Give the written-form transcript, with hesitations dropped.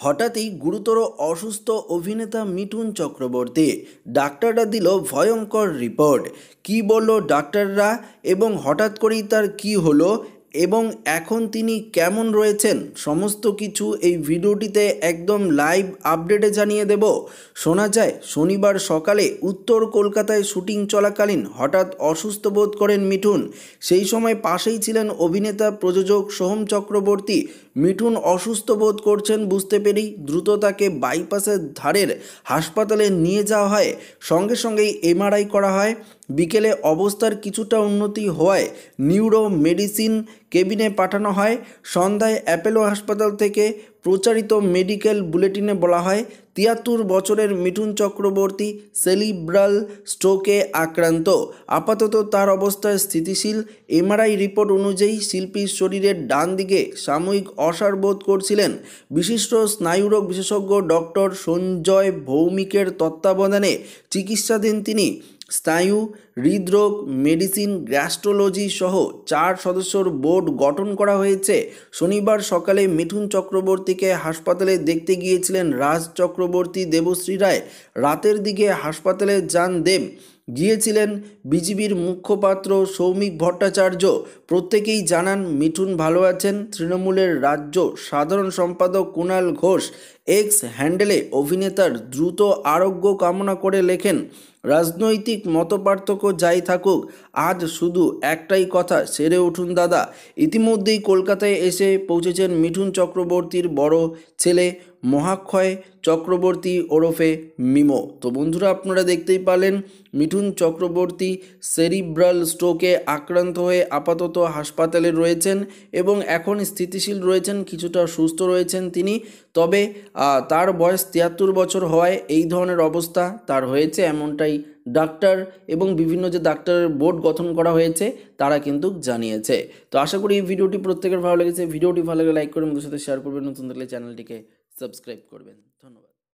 হঠাৎই গুরুতর অসুস্থ অভিনেতা মিঠুন চক্রবর্তী। ডাক্তাররা দিল ভয়ঙ্কর রিপোর্ট। কি বলল ডাক্তাররা এবং হঠাৎ করেই তার কি হলো এবং এখন তিনি কেমন রয়েছেন সমস্ত কিছু এই ভিডিওটিতে একদম লাইভ আপডেটে জানিয়ে দেব। শোনা যায় শনিবার সকালে উত্তর কলকাতায় শুটিং চলাকালীন হঠাৎ অসুস্থ বোধ করেন মিঠুন। সেই সময় পাশেই ছিলেন অভিনেতা প্রযোজক সোহম চক্রবর্তী। মিঠুন অসুস্থ বোধ করছেন বুঝতে পেরেই দ্রুত তাকে বাইপাসের ধারের হাসপাতালে নিয়ে যাওয়া হয়। সঙ্গে সঙ্গেই এমআরআই করা হয়। বিকেলে অবস্থার কিছুটা উন্নতি হওয়ায় নিউরো মেডিসিন কেবিনে পাঠানো হয়। সন্ধ্যায় অ্যাপোলো হাসপাতাল থেকে প্রচারিত মেডিকেল বুলেটিনে বলা হয় ৭৩ বছরের মিঠুন চক্রবর্তী সেরিব্রাল স্ট্রোকে আক্রান্ত। আপাতত তার অবস্থা স্থিতিশীল। এমআরআই রিপোর্ট অনুযায়ী শিল্পীর শরীরের ডান দিকে সাময়িক অসাড় বোধ করছিলেন। বিশিষ্ট স্নায়ুরোগ বিশেষজ্ঞ ডক্টর সঞ্জয় ভৌমিকের তত্ত্বাবধানে চিকিৎসাধীন তিনি। স্নায়ু, হৃদরোগ, মেডিসিন, গ্যাস্ট্রোলজি সহ ৪ সদস্যর বোর্ড গঠন করা হয়েছে। শনিবার সকালে মিঠুন চক্রবর্তীকে হাসপাতালে দেখতে গিয়েছিলেন রাজ চক্রবর্তী, দেবশ্রী রায়। রাতের দিকে হাসপাতালে যান দেব। গিয়েছিলেন বিজেপির মুখপাত্র সৌমিক ভট্টাচার্য। প্রত্যেকেই জানান মিঠুন ভালো আছেন। তৃণমূলের রাজ্য সাধারণ সম্পাদক কুণাল ঘোষ এক্স হ্যান্ডেলে অভিনেতার দ্রুত আরোগ্য কামনা করে লেখেন, রাজনৈতিক মতপার্থক্য যাই থাকুক, আজ শুধু একটাই কথা, সেরে উঠুন দাদা। ইতিমধ্যেই কলকাতায় এসে পৌঁছেছেন মিঠুন চক্রবর্তীর বড় ছেলে মহাক্ষয় চক্রবর্তী ওরফে মিমো। তো বন্ধুরা, আপনারা দেখতেই পারলেন মিঠুন চক্রবর্তী সেরিব্রাল স্ট্রোকে আক্রান্ত হয়ে আপাতত হাসপাতালে রয়েছেন এবং এখন স্থিতিশীল রয়েছেন, কিছুটা সুস্থ রয়েছেন তিনি। তবে তার বয়স ৭৩ বছর হওয়ায় এই ধরনের অবস্থা তার হয়েছে, এমনটাই ডাক্তার এবং বিভিন্ন যে ডাক্তারের বোর্ড গঠন করা হয়েছে তারা কিন্তু জানিয়েছে। তো আশা করি এই ভিডিওটি প্রত্যেকের ভালো লেগেছে। ভিডিওটি ভালো লাগলে লাইক করে আমাদের সাথে শেয়ার করবেন, নতুন থাকলে চ্যানেলটিকে সাবস্ক্রাইব করবেন। ধন্যবাদ।